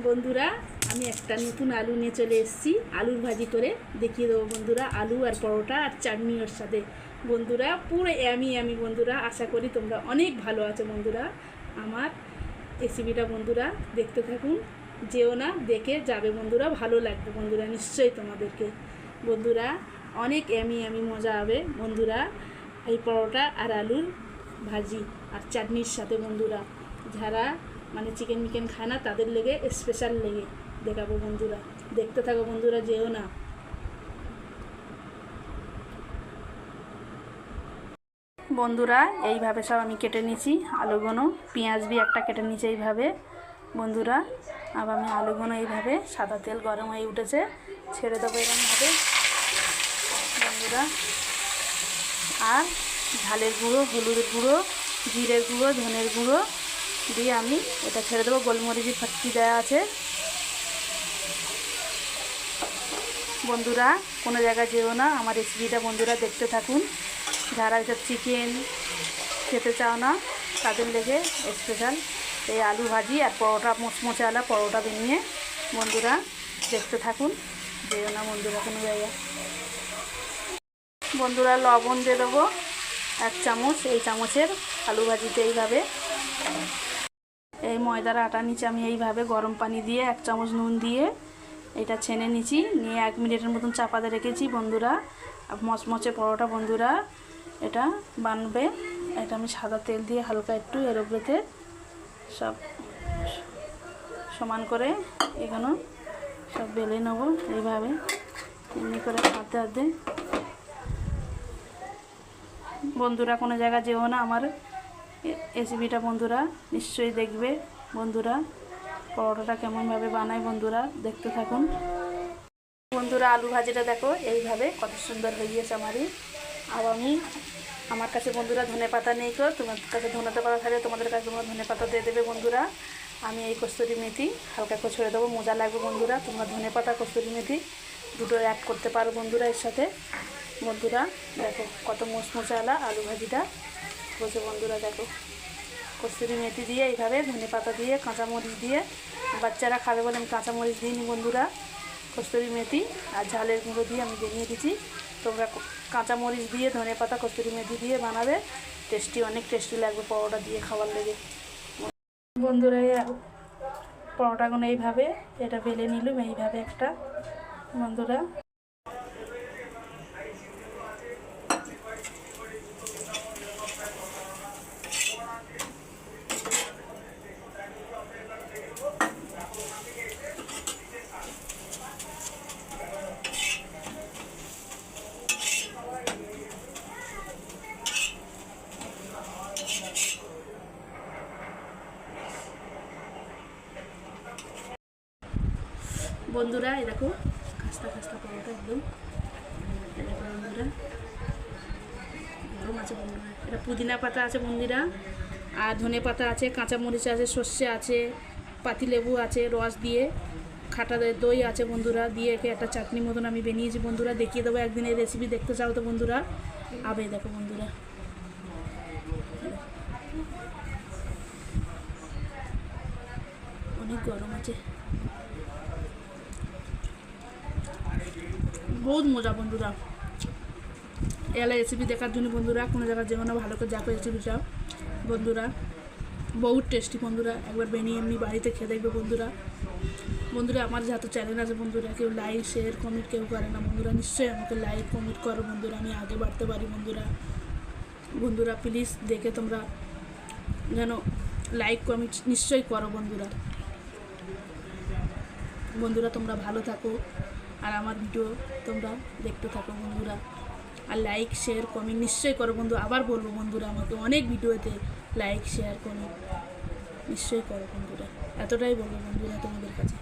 বন্ধুরা আমি একটা নতুন আলু নিয়ে চলে এসেছি, আলুর ভাজি করে দেখিয়ে দেবো বন্ধুরা। আলু আর পরোটা আর চাটনি ওর সাথে বন্ধুরা, পুরো আমি বন্ধুরা। আশা করি তোমরা অনেক ভালো আছো বন্ধুরা। আমার রেসিপিটা বন্ধুরা দেখতে থাকুন, যেও না, দেখে যাবে বন্ধুরা, ভালো লাগবে বন্ধুরা নিশ্চয়ই তোমাদেরকে বন্ধুরা। অনেক আমি মজা হবে বন্ধুরা এই পরোটা আর আলুর ভাজি আর চাটনির সাথে বন্ধুরা। যারা মানে চিকেন মিকেন খায় না তাদের লেগে স্পেশাল লেগে দেখাবো বন্ধুরা, দেখতে থাকো বন্ধুরা, যেও না। বন্ধুরা এইভাবে সব আমি কেটে নিয়েছি আলুগুলো, পেঁয়াজ দিয়ে একটা কেটে নিয়েছি এইভাবে বন্ধুরা। আবার আমি আলুগুলো এইভাবে, সাদা তেল গরম হয়ে উঠেছে, ছেড়ে দেবো এরকমভাবে বন্ধুরা। আর ঝালের গুঁড়ো, হলুদের গুঁড়ো, জিরের গুঁড়ো, ধনের গুঁড়ো দিয়ে আমি এটা ছেড়ে দেবো। গোলমরিচের ফাটকি দেওয়া আছে বন্ধুরা। কোনো জায়গায় যেও না, আমার রেসিপিটা বন্ধুরা দেখতে থাকুন। যারা এটা চিকেন খেতে চাও না তাদের লেগে স্পেশাল এই আলু ভাজি আর পরোটা, মোচমোচাওয়ালা পরোটা বানিয়ে বন্ধুরা দেখতে থাকুন, যেও না বন্ধুরা কোনো জায়গায়। বন্ধুরা লবণ দিয়ে দেবো 1 চামচ, এই চামচের আলু ভাজিতে এইভাবে। এই ময়দার আটা নিচে আমি এইভাবে গরম পানি দিয়ে 1 চামচ নুন দিয়ে এটা ছেনে নিয়েছি, নিয়ে 1 মিনিটের মতন চাপাতে রেখেছি বন্ধুরা। মচমচে পরোটা বন্ধুরা এটা বানবে। এটা আমি সাদা তেল দিয়ে হালকা একটু এর উপরেতে সব সমান করে এখানে সব বেলে নেবো এইভাবে, এমনি করে হাতে হাতে বন্ধুরা। কোনো জায়গা যেও না, আমার রেসিপিটা বন্ধুরা নিশ্চয়ই দেখবে বন্ধুরা। পরোটাটা কেমনভাবে বানায় বন্ধুরা দেখতে থাকুন বন্ধুরা। আলু ভাজিটা দেখো এইভাবে কত সুন্দর হয়ে গিয়েছে আমারই। আর আমার কাছে বন্ধুরা ধনে পাতা নেই, তো তোমার কাছে ধনে পাতা থাকলে তোমাদের কাছে তোমরা ধনে পাতা দিয়ে দেবে বন্ধুরা। আমি এই কস্তুরি মেথি হালকা করে ছড়ে দেবো, মজা লাগবে বন্ধুরা। তোমরা ধনে পাতা কস্তুরি মেথি দুটো অ্যাড করতে পারো বন্ধুরা এর সাথে বন্ধুরা। দেখো কত মোচমোচাওয়ালা আলু ভাজিটা বসে বন্ধুরা। দেখো কস্তুরি মেথি দিয়ে এইভাবে, ধনে পাতা দিয়ে, কাঁচামরিচ দিয়ে, বাচ্চারা খাবে বলে আমি কাঁচামরিচ দিইনি বন্ধুরা। কস্তুরি মেথি আর ঝালের গুঁড়ো দিয়ে আমি বানিয়ে দিচ্ছি। তোমরা কাঁচামরিচ দিয়ে, ধনে পাতা, কস্তুরি মেথি দিয়ে বানাবে, টেস্টি, অনেক টেস্টি লাগবে পরোটা দিয়ে খাওয়ার লেগে বন্ধুরা। পরোটাগুলো এইভাবে এটা বেলে নিলাম এইভাবে একটা বন্ধুরা। বন্ধুরা এই দেখো খাস্তা খাস্তা পরোটা একদম বন্ধুরা, গরম আছে বন্ধুরা। এটা পুদিনা পাতা আছে বন্ধুরা, আর ধনে পাতা আছে, কাঁচামরিচ আছে, সর্ষে আছে, পাতিলেবু আছে রস দিয়ে, খাটা দই আছে বন্ধুরা, দিয়ে একে একটা চাটনি মতন আমি বানিয়েছি বন্ধুরা। দেখিয়ে দেবো একদিন এই রেসিপি দেখতে চাও তো বন্ধুরা। আবে দেখো বন্ধুরা, অনেক গরম আছে, বহুত মজা বন্ধুরা। এলা রেসিপি দেখার জন্য বন্ধুরা কোনো জায়গায় যেও না, ভালো করে দেখো রেসিপিটা বন্ধুরা, বহুত টেস্টি বন্ধুরা। একবার বানিয়ে এমনি বাড়িতে খেয়ে দেখবে বন্ধুরা। বন্ধুরা আমার যত চ্যানেল আছে বন্ধুরা, কেউ লাইক শেয়ার কমেন্ট কেউ করে না বন্ধুরা, নিশ্চয়ই আমাকে লাইক কমেন্ট করো বন্ধুরা, আমি আগে বাড়তে পারি বন্ধুরা। বন্ধুরা প্লিজ দেখে তোমরা যেন লাইক কমেন্ট নিশ্চয়ই করো বন্ধুরা। বন্ধুরা তোমরা ভালো থাকো আর আমার ভিডিও তোমরা দেখতে থাকো বন্ধুরা। আর লাইক শেয়ার কমেন্ট নিশ্চয়ই করো বন্ধু। আবার বলবো বন্ধুরা, আমাকে অনেক ভিডিওতে লাইক শেয়ার কমেন্ট নিশ্চয়ই করো বন্ধুরা, এতটাই বলবো বন্ধুরা তোমাদের কাছে।